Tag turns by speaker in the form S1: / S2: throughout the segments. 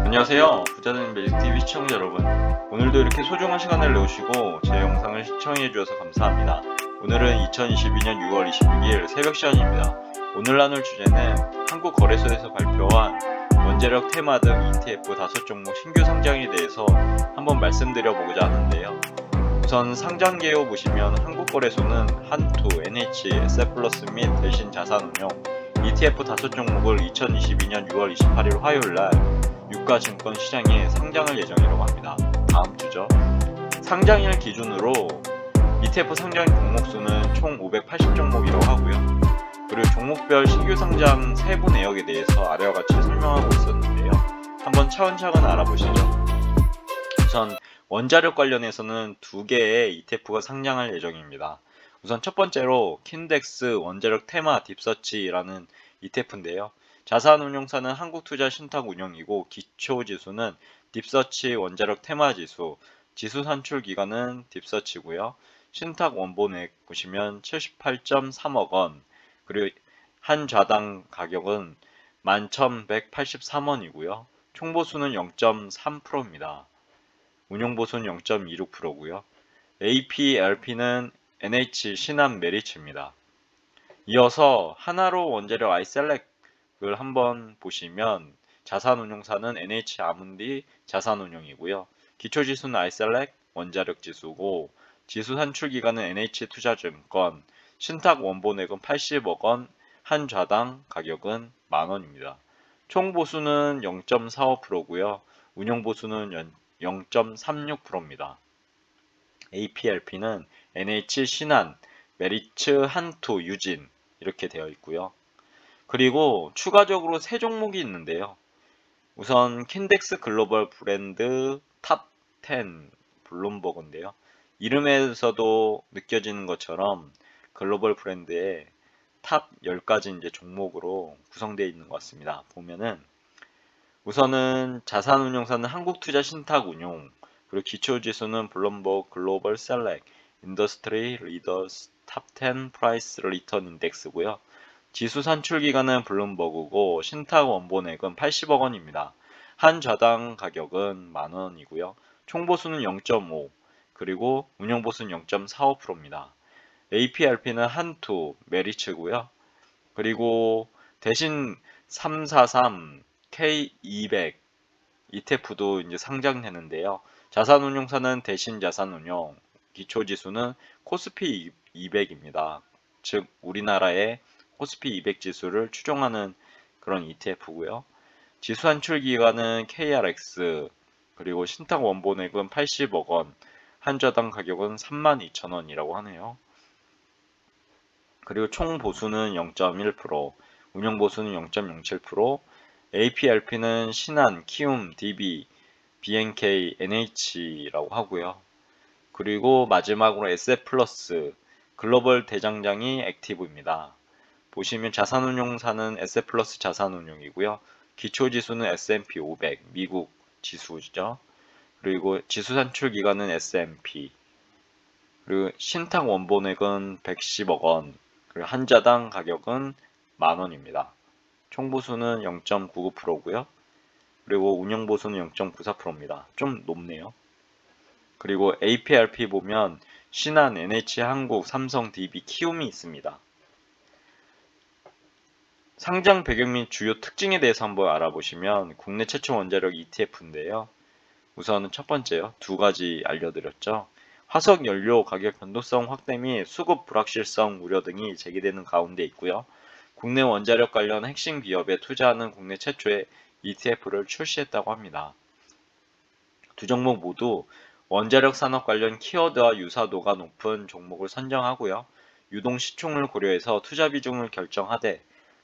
S1: 안녕하세요. 부자는 매직TV 시청자 여러분. 오늘도 이렇게 소중한 시간을 내오시고 제 영상을 시청해 주셔서 감사합니다. 오늘은 2022년 6월 26일 새벽 시간입니다. 오늘 나눌 주제는 한국거래소에서 발표한 원자력 테마 등 ETF 5종목 신규 상장에 대해서 한번 말씀드려 보고자 하는데요. 우선 상장 개요 보시면 한국거래소는 한투, NH, SF플러스 및 대신 자산운용 ETF 5종목을 2022년 6월 28일 화요일날 유가증권 시장에 상장할 예정이라고 합니다. 다음 주죠. 상장일 기준으로 ETF 상장 종목수는 총 580종목이라고 하고요. 그리고 종목별 신규 상장 세부 내역에 대해서 아래와 같이 설명하고 있었는데요. 한번 차근차근 알아보시죠. 우선 원자력 관련해서는 2개의 ETF가 상장할 예정입니다. 우선 첫 번째로 킨덱스 원자력 테마 딥서치라는 ETF인데요. 자산운용사는 한국투자신탁운용이고 기초지수는 딥서치 원자력 테마지수, 지수산출기간은 딥서치고요. 신탁원본액 보시면 78.3억원, 그리고 한 좌당 가격은 11,183원이고요. 총보수는 0.3%입니다. 운용보수는 0.26%고요. APLP는 NH 신한 메리츠입니다. 이어서 하나로 원자력 아이셀렉을 한번 보시면 자산운용사는 NH 아문디 자산운용이고요. 기초지수는 아이셀렉 원자력 지수고 지수 산출기간은 NH투자증권, 신탁 원본액은 80억원, 한 좌당 가격은 만원입니다. 총보수는 0.45%고요. 운용보수는 0.36%입니다. APLP는 NH 신한, 메리츠, 한투, 유진 이렇게 되어 있고요. 그리고 추가적으로 세 종목이 있는데요. 우선 킨덱스 글로벌 브랜드 탑 10 블룸버그인데요. 이름에서도 느껴지는 것처럼 글로벌 브랜드의 탑 10가지 이제 종목으로 구성되어 있는 것 같습니다. 보면은 우선은 자산운용사는 한국투자신탁운용, 그리고 기초지수는 블룸버그 글로벌 셀렉, 인더스트리 리더스 탑 10 프라이스 리턴 인덱스고요. 지수 산출기간은 블룸버그고 신탁 원본액은 80억원입니다. 한 좌당 가격은 만원이고요. 총보수는 0.5, 그리고 운용보수는 0.45%입니다. APRP는 한투, 메리츠고요. 그리고 대신 343, K200 ETF도 이제 상장되는데요. 자산운용사는 대신 자산운용, 기초지수는 코스피 200입니다. 즉 우리나라의 코스피 200 지수를 추종하는 그런 ETF고요. 지수 산출 기간은 KRX, 그리고 신탁 원본액은 80억원, 한 좌당 가격은 32,000원이라고 하네요. 그리고 총 보수는 0.1%, 운용 보수는 0.07%, APLP는 신한, 키움, DB, BNK, NH라고 하고요. 그리고 마지막으로 SF플러스, 글로벌 대장장이 액티브입니다. 보시면 자산운용사는 SF플러스 자산운용이고요. 기초지수는 S&P 500, 미국 지수죠. 그리고 지수산출기간은 S&P, 그리고 신탁 원본액은 110억원, 그리고 한 자당 가격은 만원입니다. 총보수는 0.99%고요. 그리고 운영보수는 0.94%입니다. 좀 높네요. 그리고 APRP 보면 신한, NH한국, 삼성, DB, 키움이 있습니다. 상장 배경 및 주요 특징에 대해서 한번 알아보시면 국내 최초 원자력 ETF인데요. 우선은 첫 번째요. 2가지 알려드렸죠. 화석 연료 가격 변동성 확대 및 수급 불확실성 우려 등이 제기되는 가운데 있고요. 국내 원자력 관련 핵심 기업에 투자하는 국내 최초의 ETF를 출시했다고 합니다. 두 종목 모두 원자력 산업 관련 키워드와 유사도가 높은 종목을 선정하고요. 유동 시총을 고려해서 투자 비중을 결정하되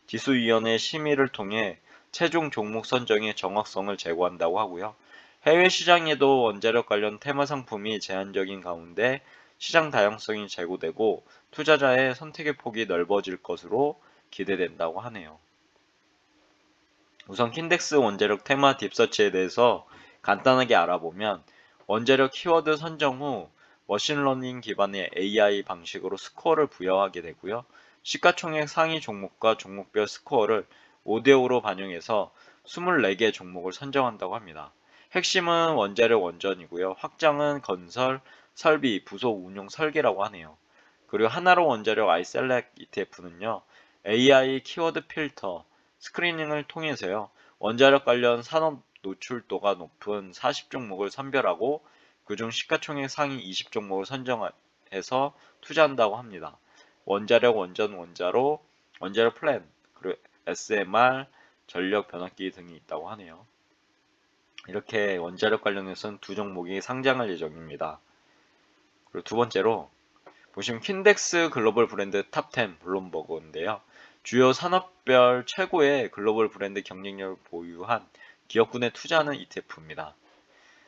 S1: 지수위원회 심의를 통해 최종 종목 선정의 정확성을 제고한다고 하고요. 해외 시장에도 원자력 관련 테마 상품이 제한적인 가운데 시장 다양성이 제고되고 투자자의 선택의 폭이 넓어질 것으로 기대된다고 하네요. 우선 킨덱스 원자력 테마 딥서치에 대해서 간단하게 알아보면 원자력 키워드 선정 후 머신러닝 기반의 AI 방식으로 스코어를 부여하게 되고요. 시가총액 상위 종목과 종목별 스코어를 5대5로 반영해서 24개 종목을 선정한다고 합니다. 핵심은 원자력 원전이고요. 확장은 건설, 설비, 부속 운용 설계라고 하네요. 그리고 하나로 원자력 iSelect ETF는요. AI 키워드 필터, 스크리닝을 통해서요. 원자력 관련 산업 노출도가 높은 40종목을 선별하고 그중 시가총액 상위 20종목을 선정해서 투자한다고 합니다. 원자력 원전 원자로, 원자력 플랜, 그리고 SMR, 전력 변압기 등이 있다고 하네요. 이렇게 원자력 관련해서는 두 종목이 상장할 예정입니다. 그리고 두 번째로 보시면 킨덱스 글로벌 브랜드 탑10 블룸버그인데요. 주요 산업별 최고의 글로벌 브랜드 경쟁력을 보유한 기업군에 투자하는 ETF입니다.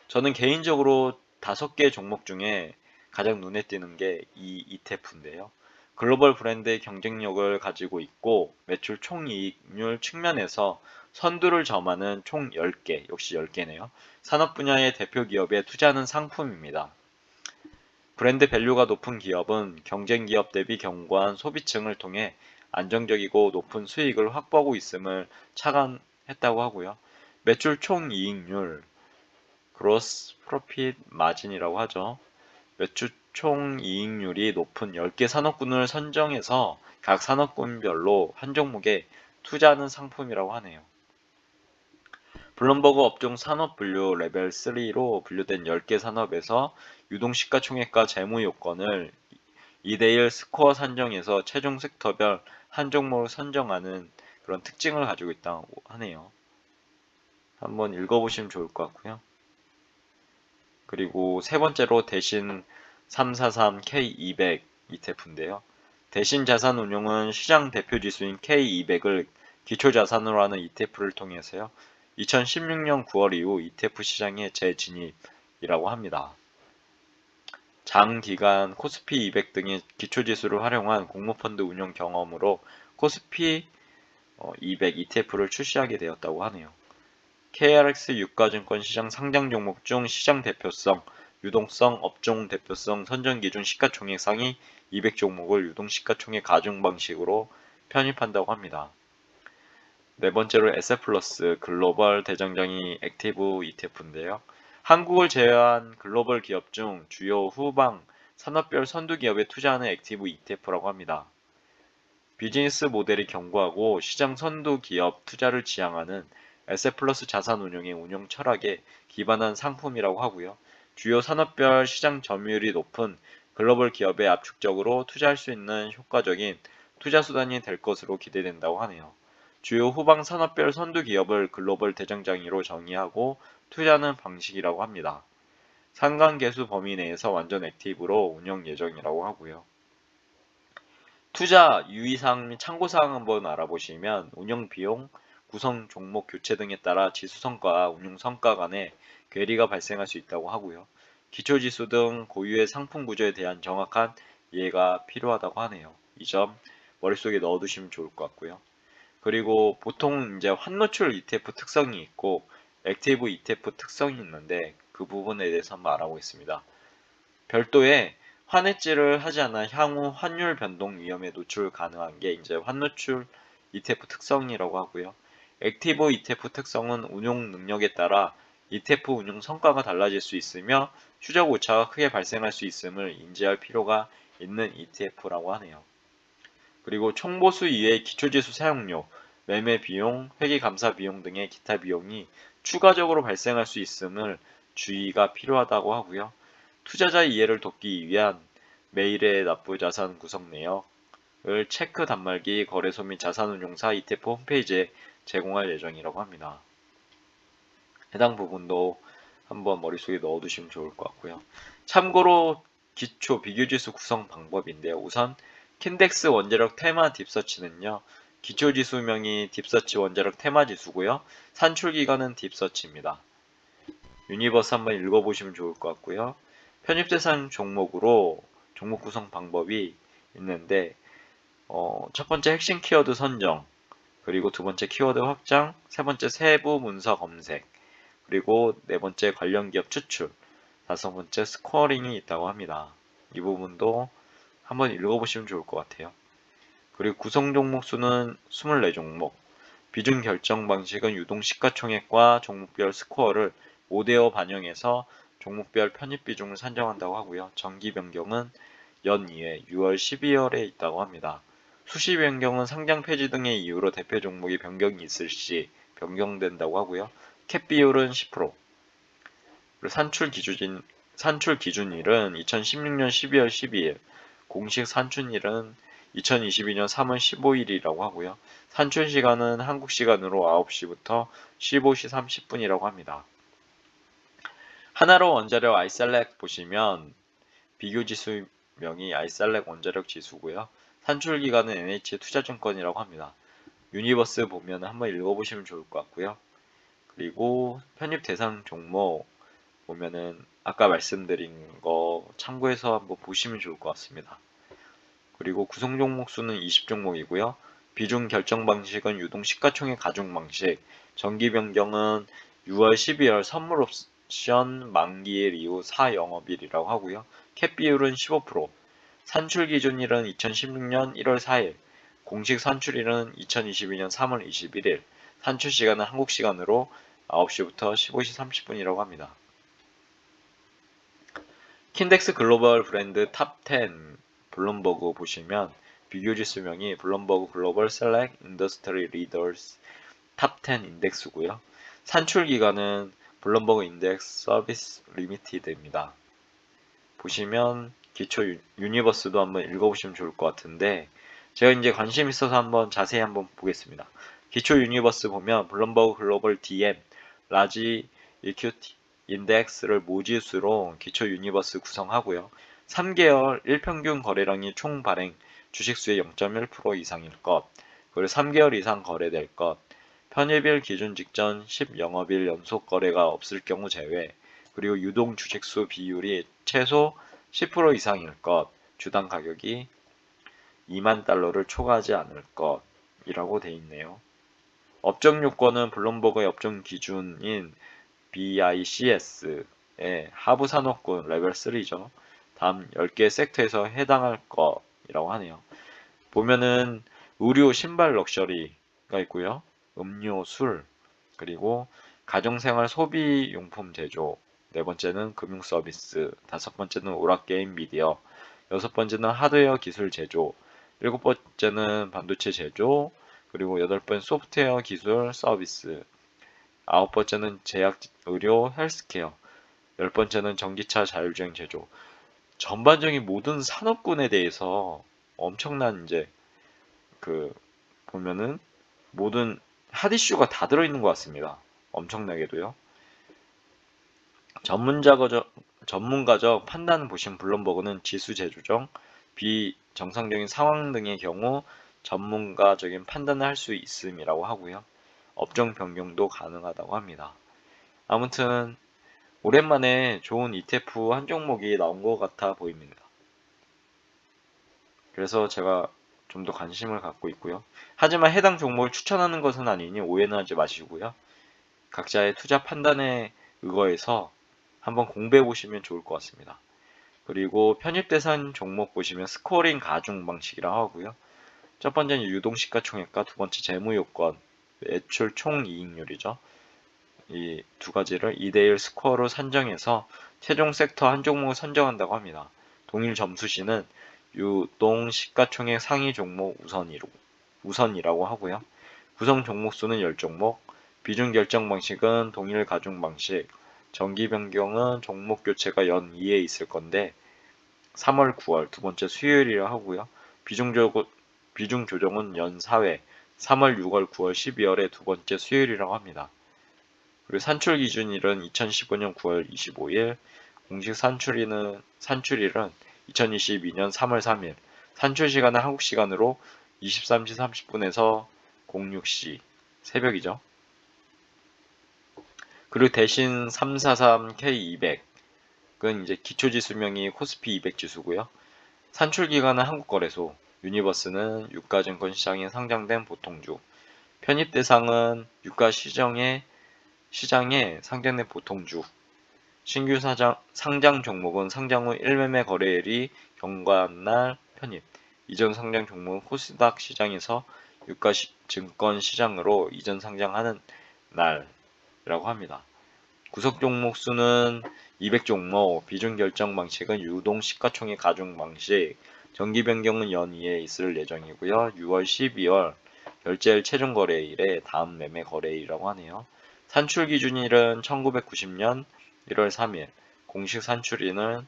S1: 저는 개인적으로 5개 종목 중에 가장 눈에 띄는 게 이 ETF인데요. 글로벌 브랜드의 경쟁력을 가지고 있고 매출 총이익률 측면에서 선두를 점하는 총 10개, 역시 10개네요. 산업 분야의 대표 기업에 투자하는 상품입니다. 브랜드 밸류가 높은 기업은 경쟁 기업 대비 견고한 소비층을 통해 안정적이고 높은 수익을 확보하고 있음을 착안했다고 하고요. 매출 총이익률, gross profit margin이라고 하죠. 매출 총이익률이 높은 10개 산업군을 선정해서 각 산업군별로 한 종목에 투자하는 상품이라고 하네요. 블룸버그 업종 산업 분류 레벨 3로 분류된 10개 산업에서 유동 시가총액과 재무 요건을 2대1 스코어 산정해서 최종 섹터별 한 종목을 선정하는 그런 특징을 가지고 있다고 하네요. 한번 읽어보시면 좋을 것 같고요. 그리고 세 번째로 대신 343K200 ETF인데요. 대신 자산 운용은 시장 대표 지수인 K200을 기초 자산으로 하는 ETF를 통해서요. 2016년 9월 이후 ETF 시장에 재진입이라고 합니다. 장기간 코스피 200 등의 기초지수를 활용한 공모펀드 운용 경험으로 코스피 200 ETF를 출시하게 되었다고 하네요. KRX 유가증권 시장 상장 종목 중 시장 대표성, 유동성, 업종 대표성 선정 기준 시가총액 상위 200종목을 유동 시가총액 가중 방식으로 편입한다고 합니다. 네 번째로 에셋플러스 글로벌 대장장이 액티브 ETF인데요. 한국을 제외한 글로벌 기업 중 주요 후방 산업별 선두 기업에 투자하는 액티브 ETF라고 합니다. 비즈니스 모델이 견고하고 시장 선두 기업 투자를 지향하는 에셋플러스 자산 운용의 운용 철학에 기반한 상품이라고 하고요. 주요 산업별 시장 점유율이 높은 글로벌 기업에 압축적으로 투자할 수 있는 효과적인 투자 수단이 될 것으로 기대된다고 하네요. 주요 후방 산업별 선두 기업을 글로벌 대장장이로 정의하고 투자하는 방식이라고 합니다. 상관계수 범위 내에서 완전 액티브로 운영 예정이라고 하고요. 투자 유의사항 및 참고사항 한번 알아보시면 운영 비용, 구성 종목 교체 등에 따라 지수 성과와 운용 성과 간의 괴리가 발생할 수 있다고 하고요. 기초지수 등 고유의 상품 구조에 대한 정확한 이해가 필요하다고 하네요. 이 점 머릿속에 넣어두시면 좋을 것 같고요. 그리고 보통 이제 환노출 ETF 특성이 있고 액티브 ETF 특성이 있는데 그 부분에 대해서 한번 알아보겠습니다. 별도의 환해지를 하지 않아 향후 환율 변동 위험에 노출 가능한 게 이제 환노출 ETF 특성이라고 하고요. 액티브 ETF 특성은 운용 능력에 따라 ETF 운용 성과가 달라질 수 있으며 추적 오차가 크게 발생할 수 있음을 인지할 필요가 있는 ETF라고 하네요. 그리고 총보수 이외의 기초지수 사용료, 매매 비용, 회계 감사 비용 등의 기타 비용이 추가적으로 발생할 수 있음을 주의가 필요하다고 하고요. 투자자 이해를 돕기 위한 매일의 납부 자산 구성 내역을 체크 단말기 거래소 및 자산운용사 ETF 홈페이지에 제공할 예정이라고 합니다. 해당 부분도 한번 머릿속에 넣어두시면 좋을 것 같고요. 참고로 기초 비교지수 구성 방법인데요. 우선 킨덱스 원자력 테마 딥서치는요. 기초지수명이 딥서치 원자력 테마 지수고요. 산출기간은 딥서치입니다. 유니버스 한번 읽어보시면 좋을 것 같고요. 편입대상 종목으로 종목 구성 방법이 있는데 첫 번째 핵심 키워드 선정, 그리고 두 번째 키워드 확장, 세 번째 세부 문서 검색, 그리고 네 번째 관련 기업 추출, 다섯 번째 스코어링이 있다고 합니다. 이 부분도 한번 읽어보시면 좋을 것 같아요. 그리고 구성 종목 수는 24종목, 비중 결정 방식은 유동 시가총액과 종목별 스코어를 5대5 반영해서 종목별 편입 비중을 산정한다고 하고요. 정기 변경은 연 2회 6월 12월에 있다고 합니다. 수시 변경은 상장 폐지 등의 이유로 대표 종목이 변경이 있을 시 변경된다고 하고요. 캡 비율은 10%. 그리고 산출 기준일은 2016년 12월 12일, 공식 산출일은 2022년 3월 15일이라고 하고요. 산출 시간은 한국 시간으로 9시부터 15시 30분이라고 합니다. 하나로 원자력 아이셀렉 보시면 비교지수명이 아이셀렉 원자력 지수고요. 산출 기간은 NH투자증권이라고 합니다. 유니버스 보면 한번 읽어보시면 좋을 것 같고요. 그리고 편입 대상 종목 보면은 아까 말씀드린 거 참고해서 한번 보시면 좋을 것 같습니다. 그리고 구성 종목 수는 20종목이고요. 비중 결정 방식은 유동 시가총액 가중 방식, 정기 변경은 6월 12월 선물 옵션 만기일 이후 4영업일이라고 하고요. 캡 비율은 15%, 산출 기준일은 2016년 1월 4일, 공식 산출일은 2022년 3월 21일, 산출 시간은 한국 시간으로 9시부터 15시 30분이라고 합니다. 킨덱스 글로벌 브랜드 탑10 블룸버그 보시면 비교지수명이 블룸버그 글로벌 셀렉 인더스트리 리더스 탑10 인덱스고요. 산출 기간은 블룸버그 인덱스 서비스 리미티드입니다. 보시면 기초 유니버스도 한번 읽어보시면 좋을 것 같은데 제가 이제 관심 있어서 한번 자세히 한번 보겠습니다. 기초 유니버스 보면 블룸버그 글로벌 DM 라지 이큐티 인덱스를 모지수로 기초 유니버스 구성하고요. 3개월 1평균 거래량이 총 발행 주식수의 0.1% 이상일 것, 그리고 3개월 이상 거래될 것, 편입일 기준 직전 10영업일 연속 거래가 없을 경우 제외, 그리고 유동 주식수 비율이 최소 10% 이상일 것, 주당 가격이 2만 달러를 초과하지 않을 것이라고 되어 있네요. 업종 요건은 블룸버그의 업종 기준인 BICS의 하부 산업군 레벨 3죠. 다음 10개 섹터에서 해당할 것이라고 하네요. 보면은 의류, 신발, 럭셔리가 있고요. 음료, 술, 그리고 가정생활 소비용품 제조, 네 번째는 금융 서비스, 다섯 번째는 오락게임 미디어, 여섯 번째는 하드웨어 기술 제조, 일곱 번째는 반도체 제조, 그리고 여덟 번째 소프트웨어 기술 서비스, 아홉 번째는 제약, 의료, 헬스케어, 열 번째는 전기차 자율주행 제조. 전반적인 모든 산업군에 대해서 엄청난 이제 보면은 모든 핫 이슈가 다 들어있는 것 같습니다. 엄청나게도요. 전문가적 판단 보신 블룸버그는 지수 재조정, 비정상적인 상황 등의 경우 전문가적인 판단을 할 수 있음이라고 하고요. 업종 변경도 가능하다고 합니다. 아무튼 오랜만에 좋은 ETF 한 종목이 나온 것 같아 보입니다. 그래서 제가 좀 더 관심을 갖고 있고요. 하지만 해당 종목을 추천하는 것은 아니니 오해는 하지 마시고요. 각자의 투자 판단에 의거해서 한번 공부해 보시면 좋을 것 같습니다. 그리고 편입 대상 종목 보시면 스코어링 가중 방식이라고 하고요. 첫 번째는 유동시가총액과 두 번째 재무요건, 매출 총이익률이죠. 이 두 가지를 2대1 스코어로 산정해서 최종 섹터 한 종목을 선정한다고 합니다. 동일 점수시는 유동 시가총액 상위 종목 우선이라고 하고요. 구성 종목 수는 10종목, 비중 결정 방식은 동일 가중 방식, 정기 변경은 종목 교체가 연 2회 있을 건데 3월, 9월 두 번째 수요일이라 하고요. 비중 조정은 연 4회, 3월, 6월, 9월, 12월의 두 번째 수요일이라고 합니다. 그리고 산출 기준일은 2015년 9월 25일, 공식 산출일은 2022년 3월 3일, 산출 시간은 한국 시간으로 23시 30분에서 06시, 새벽이죠. 그리고 대신 343K200은 이제 기초지수명이 코스피 200 지수고요. 산출 기간은 한국거래소, 유니버스는 유가증권 시장에 상장된 보통주, 편입 대상은 유가 시장에 상장된 보통주, 신규 상장 종목은 상장 후 1매매 거래일이 경과한 날 편입, 이전 상장 종목은 코스닥 시장에서 유가 증권 시장으로 이전 상장하는 날이라고 합니다. 구속 종목 수는 200종목, 비중 결정 방식은 유동 시가총액 가중 방식, 정기 변경은 연이에 있을 예정이고요. 6월, 12월 결제일 최종 거래일에 다음 매매 거래일이라고 하네요. 산출 기준일은 1990년 1월 3일, 공식 산출일은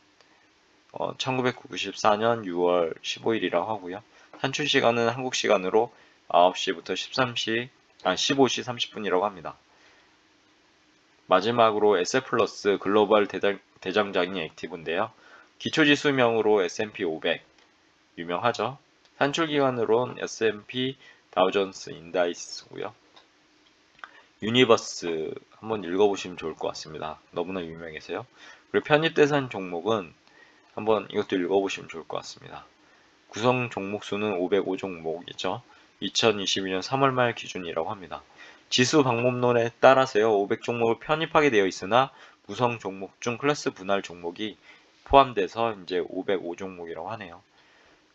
S1: 1994년 6월 15일이라고 하고요. 산출 시간은 한국 시간으로 9시부터 15시 30분이라고 합니다. 마지막으로 SF플러스 글로벌 대장장이 액티브인데요. 기초지수명으로 S&P 500 유명하죠. 산출기관으로는 S&P 다우존스 인다이스고요. 유니버스 한번 읽어보시면 좋을 것 같습니다. 너무나 유명해서요. 그리고 편입대상 종목은 한번 이것도 읽어보시면 좋을 것 같습니다. 구성 종목수는 505종목이죠. 2022년 3월 말 기준이라고 합니다. 지수 방법론에 따라서요, 500종목을 편입하게 되어 있으나 구성 종목 중 클래스 분할 종목이 포함돼서 이제 505종목이라고 하네요.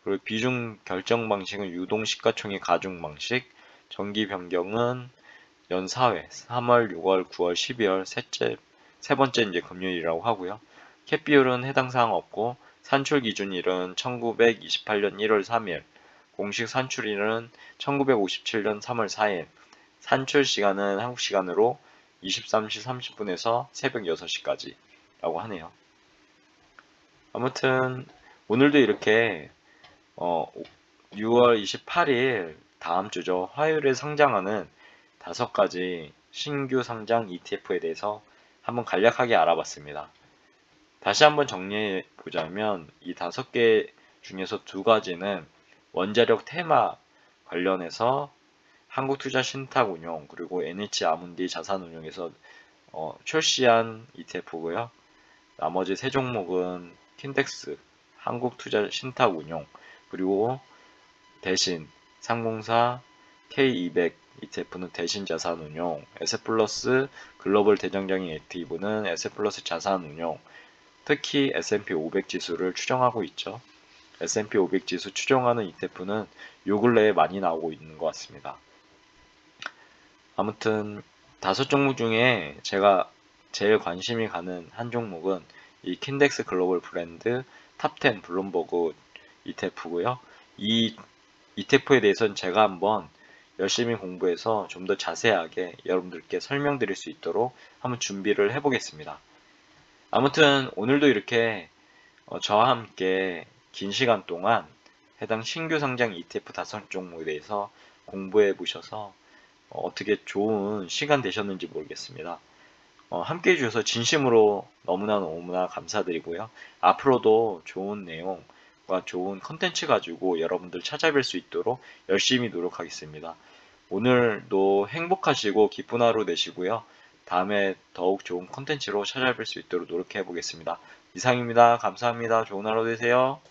S1: 그리고 비중 결정 방식은 유동 시가총액 가중 방식, 정기 변경은 연 4회, 3월, 6월, 9월, 12월 세 번째 이제 금요일이라고 하고요. 캡 비율은 해당 사항 없고 산출 기준일은 1928년 1월 3일, 공식 산출일은 1957년 3월 4일, 산출 시간은 한국 시간으로 23시 30분에서 새벽 6시까지 라고 하네요. 아무튼 오늘도 이렇게 6월 28일 다음 주죠. 화요일에 상장하는 5가지 신규 상장 ETF에 대해서 한번 간략하게 알아봤습니다. 다시 한번 정리해 보자면 이 5개 중에서 2가지는 원자력 테마 관련해서 한국투자신탁운용 그리고 NH아문디 자산운용에서 출시한 ETF고요. 나머지 3종목은 킨덱스, 한국투자신탁운용 그리고 대신 상공사 K200 ETF는 대신 자산운용, S플러스 글로벌 대장장이 액티브는 S플러스 자산운용, 특히 S&P 500 지수를 추정하고 있죠. S&P 500 지수 추정하는 ETF는 요 근래에 많이 나오고 있는 것 같습니다. 아무튼 5종목 중에 제가 제일 관심이 가는 한 종목은 이 킨덱스 글로벌 브랜드 탑10 블룸버그 ETF고요. 이 ETF에 대해서는 제가 한번 열심히 공부해서 좀 더 자세하게 여러분들께 설명드릴 수 있도록 한번 준비를 해보겠습니다. 아무튼 오늘도 이렇게 저와 함께 긴 시간 동안 해당 신규 상장 ETF 5종목에 대해서 공부해 보셔서 어떻게 좋은 시간 되셨는지 모르겠습니다. 함께 해주셔서 진심으로 너무나 감사드리고요. 앞으로도 좋은 내용과 좋은 컨텐츠 가지고 여러분들 찾아뵐 수 있도록 열심히 노력하겠습니다. 오늘도 행복하시고 기쁜 하루 되시고요. 다음에 더욱 좋은 컨텐츠로 찾아뵐 수 있도록 노력해 보겠습니다. 이상입니다. 감사합니다. 좋은 하루 되세요.